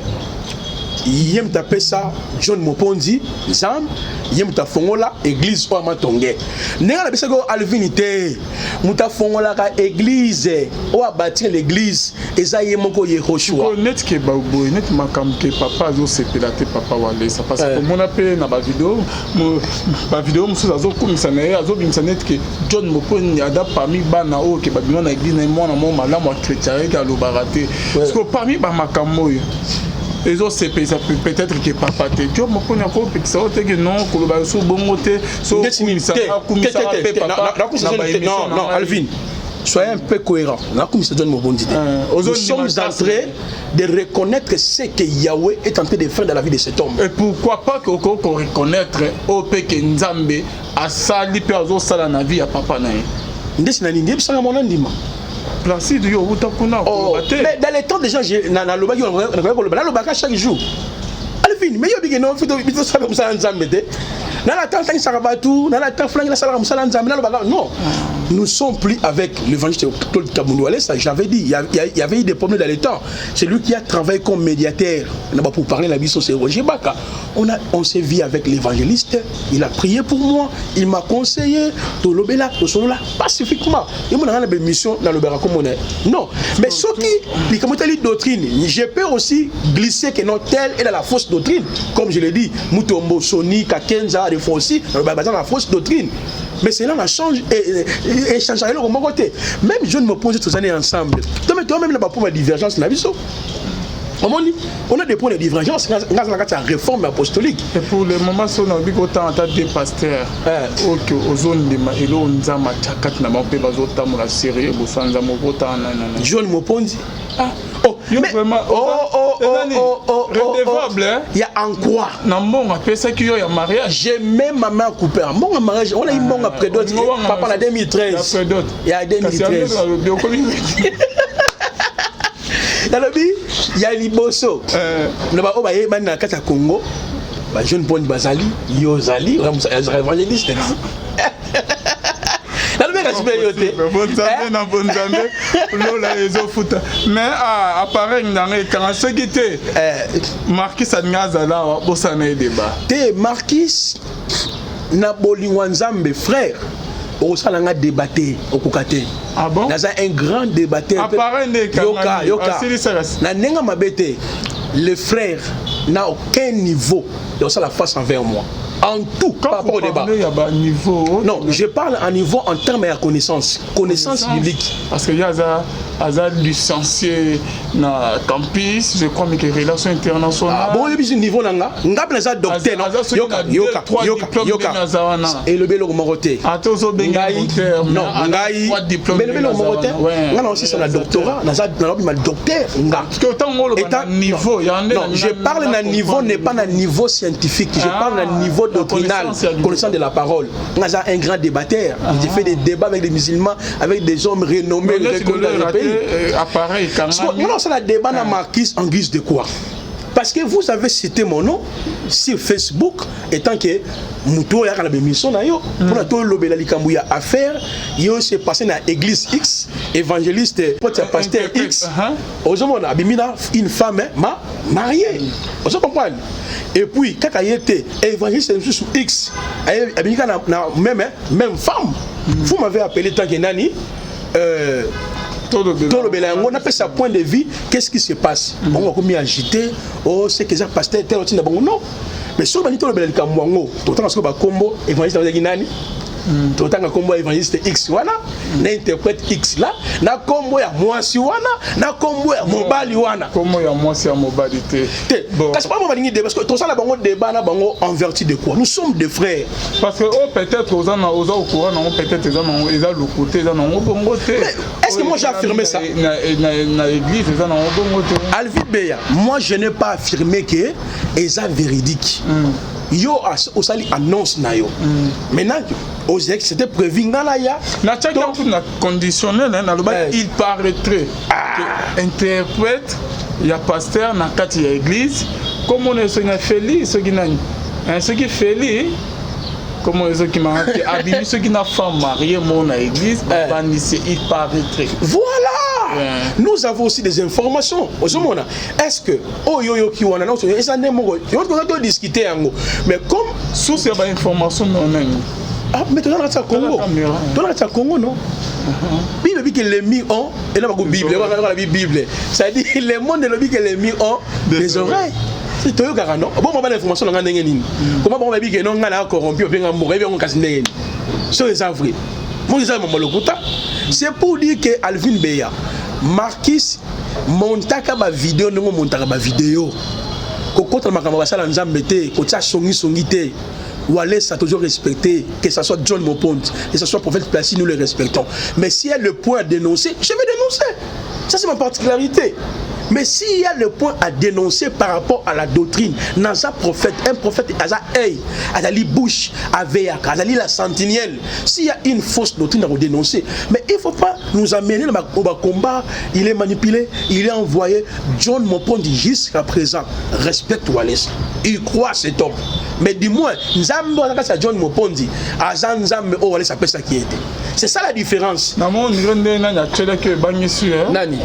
il aime taper ça John Mopondi Zam il aime ta fongola église ou amatonge nenga la bisego alvinité muta fongola ka église ou a bâtir l'église ezaye moko Yehoshua net ke babo net makam ke papa zo sepelate papa Wallace parce que mon appel na ba vidéo musu azo komisa na azo bimisa net ke John Mopondi ada parmi bana o ke babino na église na mona mo malamu chrétien ka lo barate parce que parmi ba makamo yo les autres c'est peut-être que papa te tu me connais encore que ça que non que le sous bon côté so non Alvin soyez un peu cohérent nous sommes en train de reconnaître ce que Yahweh est en train de faire dans la vie de cet homme. Et pourquoi pas qu'on reconnaître au que Nzambe a sali pe azo sala na vie à papa na ndesina nindi ebisanga mona ndima. Placide yo utakuna ko bate. Mais dans les temps déjà na loba yo na loba chaque jour. Alvin mais yo bige no fito bito sala comme ça Nzambe te. Na la temps tang sarabatu, na la temps flangi la sala comme ça Nzambe na loba non. Nous sommes plus avec l'évangile de Kaboundoualé, ça j'avais dit, il y avait eu des problèmes dans les temps. C'est lui qui a travaillé comme médiateur. Pour parler de la vie sur Roger Baka. On s'est vu avec l'évangéliste, il a prié pour moi, il m'a conseillé, tout le là, pacifiquement. Il m'a donné une mission dans le Béra comme on est. Non, mais ce qui, les commentaires de doctrine, je peux aussi glisser que non, telle est dans la fausse doctrine. Comme je l'ai dit, Mutombo, Sony, Kakenza, des fois aussi, dans la fausse doctrine. Mais cela n'a changé et change à l'autre côté. Même je ne me pose tous les années ensemble. Toi-même, là-bas, pour ma divergence, on a des points de divergence dans la réforme apostolique. Et pour le moment, on a vu qu'autant des pasteurs aux zones de Mahelo, on a machakat na mampé bazota mo la série, bosanza mo bota na. John Mopondi. Mais vraiment redevable. Il y a en quoi? Na mbonga pesa ki yo ya mariage. J'ai même ma main coupée. Mbonga mariage, on a eu mbonga après d'autres. Papa en 2013. Après d'autres. Il y a 2013. Dans le but, il y a Liboso. Le bas, il y a un cas à Congo. Je ne pense pas Zali, Yozali, évangéliste. Mais appareil quand ce qui était Marquis Adngazala bosana débat. Te Marquis na Bolinwanzambe frère. On s'en a débatté au Koukate. Ah bon? Dans un grand débatteur. Yoka. Na nenga mabete, le frère n'a aucun niveau dans la face envers moi. En tout, par rapport au débat. Niveau, non, je parle en niveau en termes de connaissance. Connaissance biblique. Parce qu'il y a un licencié dans le campus, je crois, mais que relations internationales. Ah bon, il y a un niveau là. Il y a un docteur. Yoka. Et le bélo moroté. Non, mais le bélo moroté. Non, si c'est un doctorat, il y a un docteur. Niveau. Non, je parle un niveau n'est pas un niveau scientifique, je parle d'un niveau doctrinal, connaissance de la parole. Moi, j'ai un grand débatteur. J'ai fait des débats avec des musulmans, avec des hommes renommés, reconnus dans le pays. Non, c'est un débat dans Marquis en guise de quoi? Parce que vous avez cité mon nom sur Facebook, étant que Mouto y a une émission pour tout le likambu ya affaire, yo s'est passé dans l'église X, évangéliste, pasteur X. Aujourd'hui, on a une femme mariée. Vous comprenez? Et puis, quand il était évangéliste X, il y a même femme. Vous m'avez appelé tant que Nani. On appelle ça point de vue, qu'est-ce qui se passe? On va comme agité, oh c'est que ça pasteur tel autre non. Mais sur le Tolo Bela Kamwango, tout le temps que combo évangéliste avec Nani, tout le temps que combo évangéliste X wana, n'interprète X là, na combo ya moi si wana, na combo ya mobali wana. Comment ya moi si ya mobilité? Parce que pas mobilité parce que tout ça la bango débat na bango en vertu de quoi? Nous sommes des frères. Parce que oh peut-être aux ans au courant non peut-être ils ont le côté ils ont bongo té. Est-ce que moi j'ai affirmé ça? Na l'église ils ont bongo té. Alvi Beya, moi je n'ai pas affirmé que c'est véridique. Yo au sali annonce na yo. Maintenant aux ex c'était prévu ngala ya. Na tchaki na conditionnel na loba il paraîtrait que interprète ya pasteur na kati ya église comme on est sur Félix ce qui nani. Ce qui Félix comme on est qui m'a habillé ce qui n'a femme mariée mon à église il paraîtrait. Voilà. Nous avons aussi des informations. Est-ce que oh yo yo qui wana non ça n'est mon yo on discuter en mais comme sous ces informations non ah mais tu dans la Congo. Dans la Congo non. Bible dit que les mis ont et là Bible, la Bible. Ça dit le monde de l'objet que les mis ont des oreilles. C'est toi qui non. Bon moi l'information dans ngene nini. Comment bon babi que non ngala corrompu bien mourir bien on casse ndenge. C'est ça vrai. Moi ça mon lokuta. C'est pour dire que Alvin Beya Marquis montaka ba vidéo non montaka ba vidéo. Ko contre makambo basala nzambe te, ko tia songi te. Wallet ça toujours respecté, que ce soit John Mopont, que ce soit Prophète Placide, nous les respectons. Mais s'il y a le point à dénoncer, je vais dénoncer. Ça c'est ma particularité. Mais s'il y a le point à dénoncer par rapport à la doctrine, dans un prophète, a Azali Bush, Aveaka, Azali la sentinelle, s'il y a une fausse doctrine à dénoncer, mais il ne faut pas nous amener au combat, il est manipulé, il est envoyé. John Mopont dit jusqu'à présent, respecte Wallace. Il croit cet homme. Mais dis-moi, John Mopont dit, Wallace appelle ça qui était. C'est ça la différence. Nani.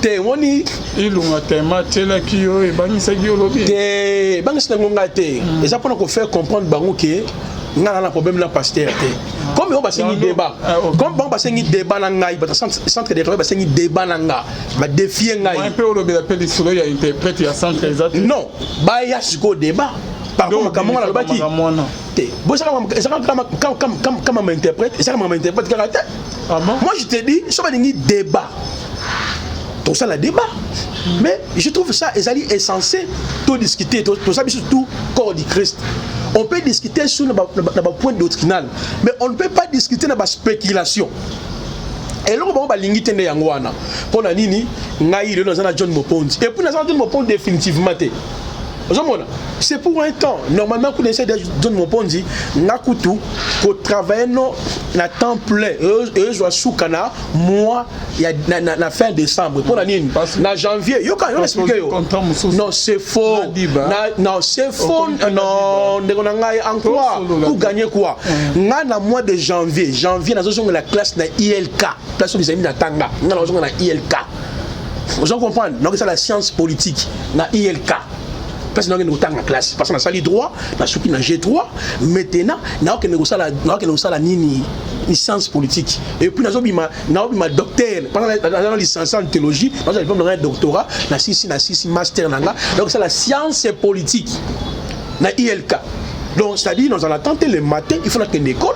Te woni ilunga tema tela kiyo e bangisa kiyo lobi te bangisa ngonga te eza pona ko faire comprendre bango ke ngana na problème na pasteur te comme on va sengi débat comme on va sengi débat na ngai ba centre de travail ba sengi débat na nga ba défier ngai un peu au lobi la peli solo ya interprète ya centre exact non ba ya siko débat par contre comment on a baki te bo ça comme m'interprète et ça comme m'interprète caractère. Moi je te dis ça va devenir débat. Tout ça le débat. Mais je trouve ça essentiel de discuter tout ça surtout corps du Christ. On peut discuter sur le point doctrinal, mais on ne peut pas discuter dans la spéculation. Et là on va l'ingiter ne yangwana. Pour la nini ngai dans un John Mopont. Et puis dans un John Mopont définitivement c'est pour un temps. Normalement, quand on essaie de John Mopont dit, nakutu, qu'on travaille na temps plein. Et je vois soukana moi il y a na fin décembre. Pour la ligne, na janvier. Yo quand on explique yo. Non c'est faux. Non c'est faux. Non, on a encore pour gagner quoi. Na mois de janvier, na zone la classe na ILK. Place où les amis na tanga. Na zone na ILK. Vous comprenez? Donc c'est la science politique na ILK. Parce que nous avons la classe. Parce que nous avons le droit, nous avons le G3. Maintenant, nous avons la licence politique. Et puis nous avons le docteur. Pendant la licence en théologie, nous avons un doctorat, nous avons un master. Donc c'est la science politique. Dans ILK. Donc c'est-à-dire, nous allons tenter le matin, il faut une école.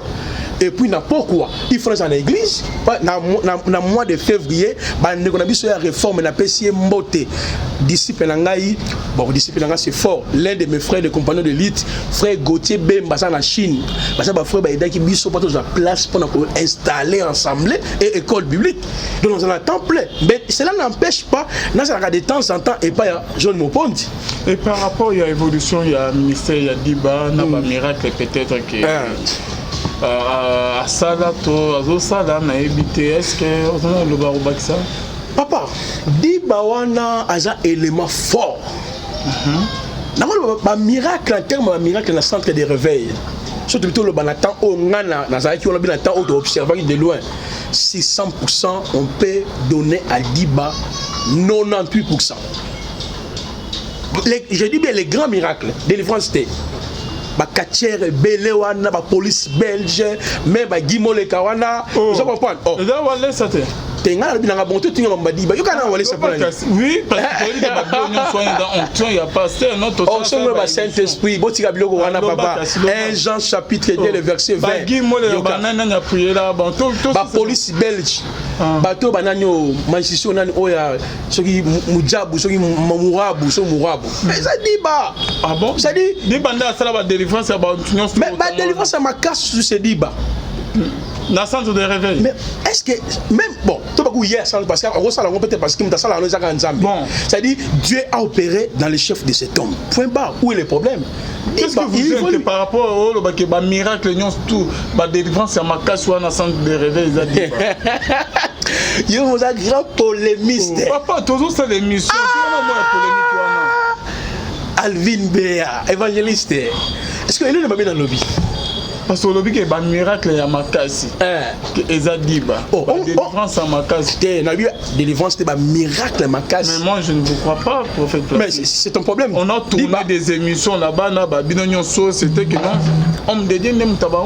et puis na pourquoi il faut dans l'église na mois de février on a biso ya réforme na pesi mbote disciple ngai bon disciple ngai c'est fort l'un de mes frères de compagnons de lutte frère Gauthier Bemba ça na Chine parce que ba frère ba idaki biso pas tous la place pour installer ensemble et école biblique donc dans un temps plein mais cela n'empêche pas dans ça de temps en temps et pas John Mopondi. Et par rapport à l'évolution, il y a un ministère, il y a Diba, il y a un miracle peut-être que à Salato, à Zosala, on a évité. Est-ce que vous avez le barobac ça? Papa, Diba wana a un élément fort. Un miracle en termes de miracle dans le centre de réveil. Surtout plutôt le temps où on a le temps où on observe de loin. Si 100% on peut donner à Diba 98%. Je dis bien les grands miracles de délivrance c'était Bakatière belé wana ba police belge mais ba Gimole kawana vous comprenez oh là wala ça tenga na bonté tinga mbadi ba yokana wala ça oui parce que il y a pas de soin dans onction il y a pas c'est notre oh c'est le Saint-Esprit botika biloko wana papa 1 Jean chapitre 2 le verset 20 ba Gimole banana na prier là bon tout ba police belge bato bananyo mancision nani oya soki mujabu soki mamurabu so murabu mais ça dit ba ah bon ça dit banda ça la délivrance ba onction mais ba délivrance ma casse sur ce diba dans le centre de réveil. Mais est-ce que même bon, tout pas hier parce qu'on ça peut-être parce que ça là bon, c'est-à-dire Dieu a opéré dans le chef de cet homme. Point barre. Où est le problème? Qu'est-ce que vous dites par rapport au miracle tout ba délivrance à ma casse ou dans le centre de réveil il y a un grand polémiste. Papa toujours c'est l'émission. Alvin Béa, évangéliste. Est-ce que il est dans le lobby? Parce que le lobby est un miracle à Makassi. Ezadiba. Délivrance à Makassi. Délivrance c'est un miracle à Makassi. Mais moi je ne vous crois pas, prophète. Mais c'est ton problème. On a tourné des émissions là-bas, c'était que non. On me dit même tabac.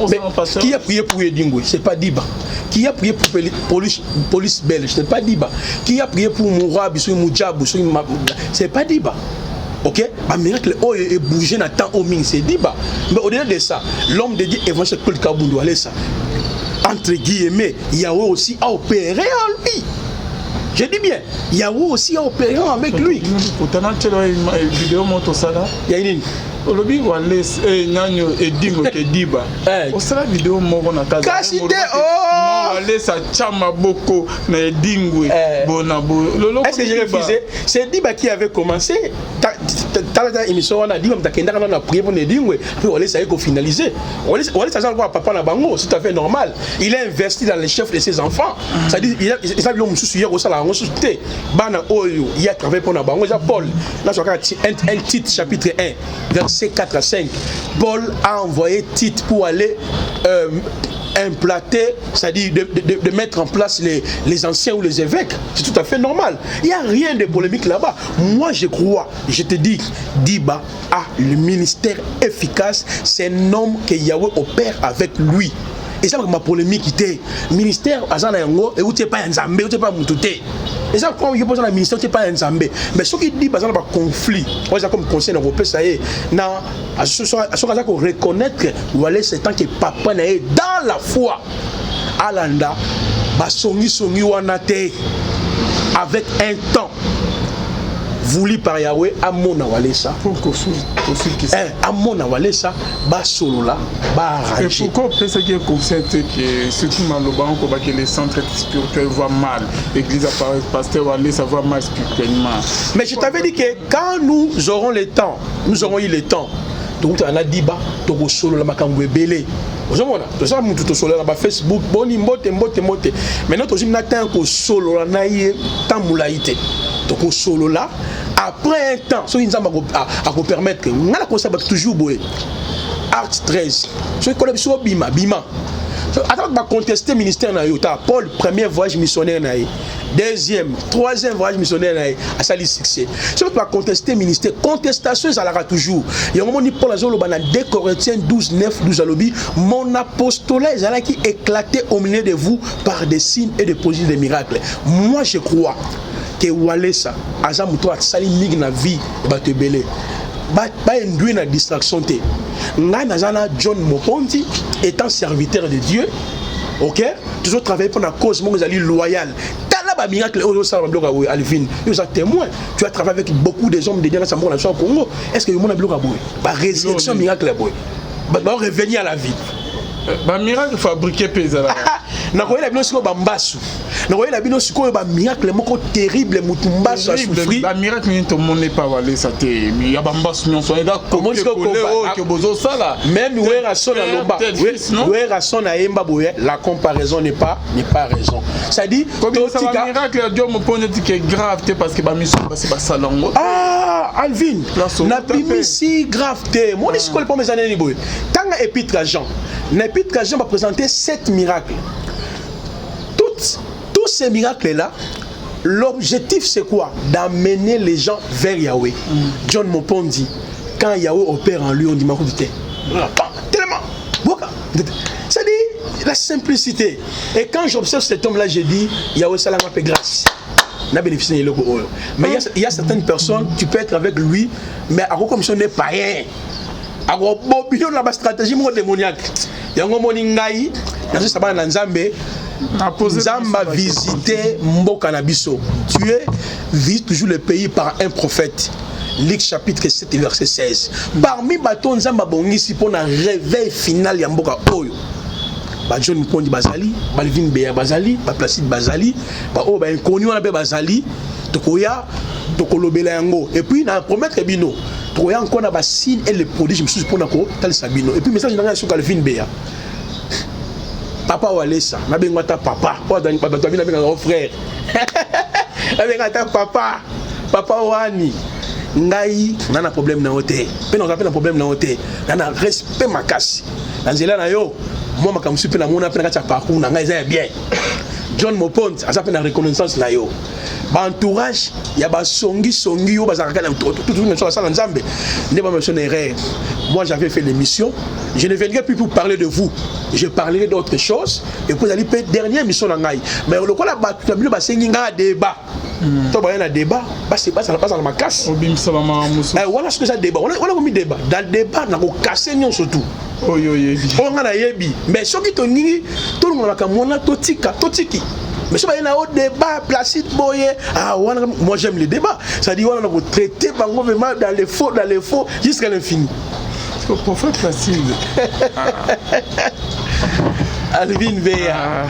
Qui a prié pour Edingwe? C'est pas Diba. Qui a prié pour police belge? C'est pas Diba. Qui a prié pour Mourabi, Moudjabou? C'est pas Diba. Ok, un miracle est bougé dans le temps au ming, c'est dit bah. Mais au-delà de ça, l'homme de Dieu évangile Paul Kaboundou, allez ça. Entre guillemets, Yahweh aussi a opéré en lui. Je dis bien, Yahweh aussi a opéré avec lui. Pourtant, tu as une vidéo moto ça là. Il y a une. Olobi wale nanyo edingo ke diba. Osala vidéo moko na kaza. Kaside oh. Wale sa chama boko na edingwe bona bo. Est-ce que j'ai refusé? C'est Diba qui avait commencé. T'as émission on a dit comme ta kenda on a prié pour edingwe. Puis wale ça est finalisé. Wale ça genre papa na bango, c'est tout à fait normal. Il a investi dans les chefs de ses enfants. Ça dit il a vu mususu hier au sala ngo souté. Bana oyo, il a travaillé pour na bango, ça Paul. Là sur un titre chapitre 1 verset 4 à 5, Paul a envoyé Tite pour aller implanter, c'est-à-dire de mettre en place les anciens ou les évêques. C'est tout à fait normal. Il n'y a rien de polémique là-bas. Moi, je crois, je te dis, Diba a le ministère efficace. C'est un homme que Yahweh opère avec lui. Et ça, ma polémique était, ministère, Azana Yango, et où tu n'es pas un Zambé, où tu n'es pas Moutouté. Et ça, quand il y a un ministère, tu n'es pas un Zambé. Mais ce qui dit, par exemple, un conflit, moi, comme conseil européen, ça y est, à ce qu'on reconnaître que c'est tant que papa n'est dans la foi. Alanda, songi wanate, avec un temps voulu par Yahweh, à mon awalesa. À mon awalesa, bas solo là, bas arrangé. Et pourquoi on peut se dire que surtout dans le banc, que les centres spirituels voient mal, l'église apparaît, pasteur Walesa voit mal spirituellement. Mais je t'avais dit que quand nous aurons le temps, nous aurons eu le temps, donc on a dit bas, donc solo là, makamwe belé. Vous savez, tout ça, tout solo là, Facebook, boni mbote. Maintenant, tu as un solo là, naïe, tamoulaïté. Donc au solo là, après un temps, ce qui nous a permettre que on a la conserve toujours boé. Acte 13. Ce qui connaît sur bima. Attends, on va contester le ministère na yo. Paul, premier voyage missionnaire na yo. Deuxième, troisième voyage missionnaire na yo. À ça le succès. Ce qui va contester le ministère, contestation ça la toujours. Il y a un moment ni Paul azolo bana 2 Corinthiens 12:9 alobi, mon apostolat est qui éclaté au milieu de vous par des signes et des prodiges des miracles. Moi je crois que Walesa, Azamuto a sali mig na vie, ba te belé. induit na distraction te. Ngai nazana John Mopondi étant serviteur de Dieu. OK? Toujours travailler pour la cause mon ali loyal. Ba miracle Alvin, vous êtes témoin. Tu as travaillé avec beaucoup de hommes de Dieu dans le Congo. Est-ce que le monde a bloqué ba résurrection miracle boy. Ba revenir à la vie. Ba miracle fabriqué pesa. Na koyela bino siko bambasu. Na koyela bino siko ba miracle moko terrible mutumbasu a souffrir. Ba miracle ni to monde pas walé ça te. Il y a bambasu non so eda comment est-ce que bozo sala. Même wera son na lomba. Wera son na yemba boye, la comparaison n'est pas raison. Ça dit comme ça ba miracle Dieu me pone dit que grave parce que ba mission c'est pas salango. Ah Alvin. Na bimi si grave te. Moi siko le pas mes années ni boye. Tanga épître à Jean. L'épître à Jean va présenter 7 miracles. Tous ces miracles-là, l'objectif c'est quoi? D'amener les gens vers Yahweh. John Mopondi, quand Yahweh opère en lui, on dit tellement. C'est-à-dire la simplicité. Et quand j'observe cet homme-là, j'ai dit Yahweh Salam a fait grâce. Mais il y a certaines personnes, tu peux être avec lui, mais à quoi comme si on n'est pas rien. À quoi bon, la stratégie démoniaque. Il y a un moment ngai, dans ce sabbat Nzambe. Nzamba visiter Mboka Nabiso. Tu visites toujours le pays par un prophète. Luc chapitre 7 verset 16. Parmi baton Nzamba bongisi pour un réveil final ya Mboka Oyo. Ba John Mopondi Bazali, Balvin Beya Bazali, ba Placide Bazali, ba o ba inconnu on appelle Bazali, tokoya tokolobela yango. Et puis na promettre bino, tokoya encore na ba signe et les prodiges me suis pour na ko tal sabino. Et puis message na sur Calvin Beya. Papa Walesa, na bengata papa, o dani papa to bina benga frère. Na bengata papa, papa wani. Ngai nana problème na hotel. Pe na rappelle problème na hotel. Nana respect makasi. Nzela na yo, moi makamsu pe na mona pe na kata parcours na ngai za bien. John Mopondi, asa pe na reconnaissance na yo. Ba entourage, ya ba songi yo bazaka na tout le monde ça na Nzambe. Ne pas mentionner erreur. Moi j'avais fait l'émission, je ne viendrai plus pour parler de vous. Je parlerai d'autres choses et puis allez faire dernière mission na ngai. Mais le quoi la bino ba sengi nga débat. To ba na débat, ça passe à ma casse. Obim salama muso. Voilà ce que ça débat. On a mis débat. Dans le débat na ko casser nyon surtout. Oh yo yebi. On a yebi. Mais ce qui to ngi tout le monde va kamona totiki. Mais si on a un débat, Placide Boye, moi j'aime les débats. Ça dit on a traité dans les faux, jusqu'à l'infini. Le prophète Placide. Alvin Beya.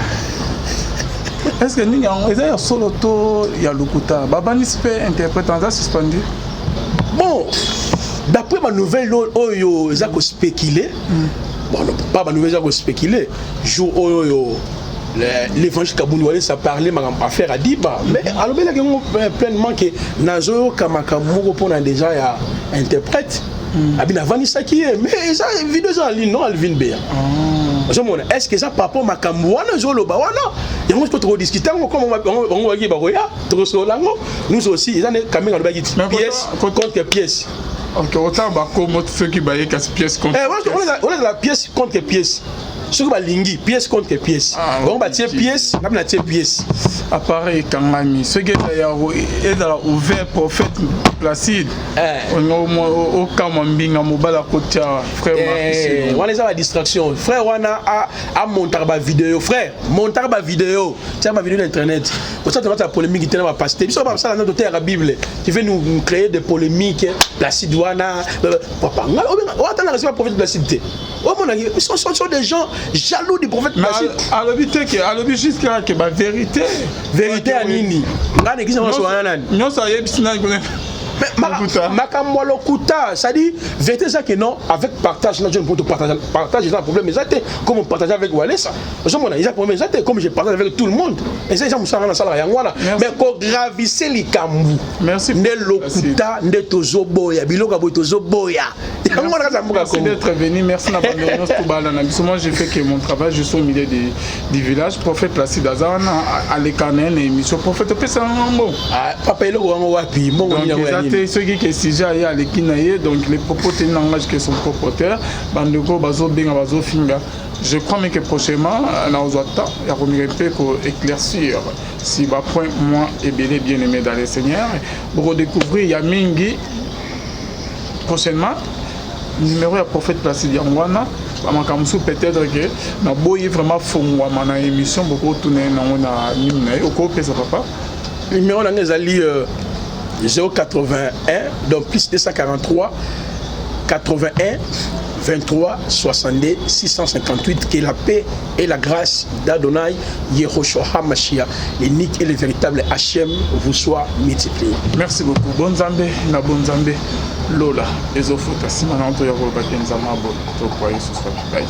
Est-ce que nous avons solo il y a Lokuta. Babani peut interpréter en suspendu. Bon, d'après ma nouvelle, Oyo, ils ont spéculé. Bon, pas ma nouvelle, ils ont spéculé. Jour Oyo. L'évangile Kabouni ça parlait à faire à Diba mais alors il y a pleinement que Nazo Kamakamouro pour déjà interprète Abina Vanessa qui est mais ça vidéo en ligne non Alvin Beya est-ce que ça papa Makamouana Zoloba wana il y a trop discuter comme on va dire nous aussi ils ont quand même pièce contre pièce. OK autant ba comme ceux qui baillent casse pièce contre on a la pièce contre pièce. Ce qui va lingi pièce contre pièce. On va tirer pièce, on va tirer pièce. Appareil Kangami, ce qui est dans ouvert prophète Placide. Au Kamambinga Mobala côté frère Marcus. On les a la distraction. Frère Wana a monté ma vidéo. Frère, monter ma vidéo. Tiens ma vidéo d'internet. Pour ça tu vas ta polémique qui va passer. Puis ça va ça dans la Bible. Tu veux nous créer des polémiques Placide Wana papa. On attend la réponse prophète Placide. Ils sont des gens jaloux du prophète Placide. À l'obité jusqu'à que la vérité. Vérité à Nini. Là, l'église va se faire. Non, ça y est, Makambwalokuta, ça dit, vérité ça que non, avec partage, là je ne peux pas partager un problème, mais ça comme on partage avec Walesa. Ils ont problème, ça comme je partage avec tout le monde. Et ça, ils sont dans la salle mais quand gravissez les Kambu. Merci. Ne lokuta, ne tozoboya, biloka boy tozoboya. Merci d'être venu, merci d'avoir moi j'ai fait que mon travail, je suis au milieu du village, prophète Placide Azana, à l'écanen, émission prophète, puis c'est un bon. Papa, il est bon. Ceux qui sont déjà à l'équinaïe, donc les propriétaires n'engagent que son propriétaire, Bandeko, Bazo, Benga, Bazo, Finga. Je crois que prochainement, nous attendons, il y a un peu pour éclaircir si va point moi et bien aimé dans les Seigneurs. Pour redécouvrir, il y a Mingi. prochainement numéro ya prophète Placide Yangwana bamakamsu peut-être que na boyi vraiment fongwama na émission beaucoup tourner nango na nimna okopesa papa numéro na ngezali 081 donc plus 243 81 23 62 658. Que la paix et la grâce d'Adonai Yehoshua HaMashiach, l'unique et le véritable Hachem, vous soient multipliés. Merci beaucoup. Bonne Zambé, na bonne Zambé. Lola, Ezofota, Simananto Yaro Baken Zamabo, Tokwa Yesus Fabikai.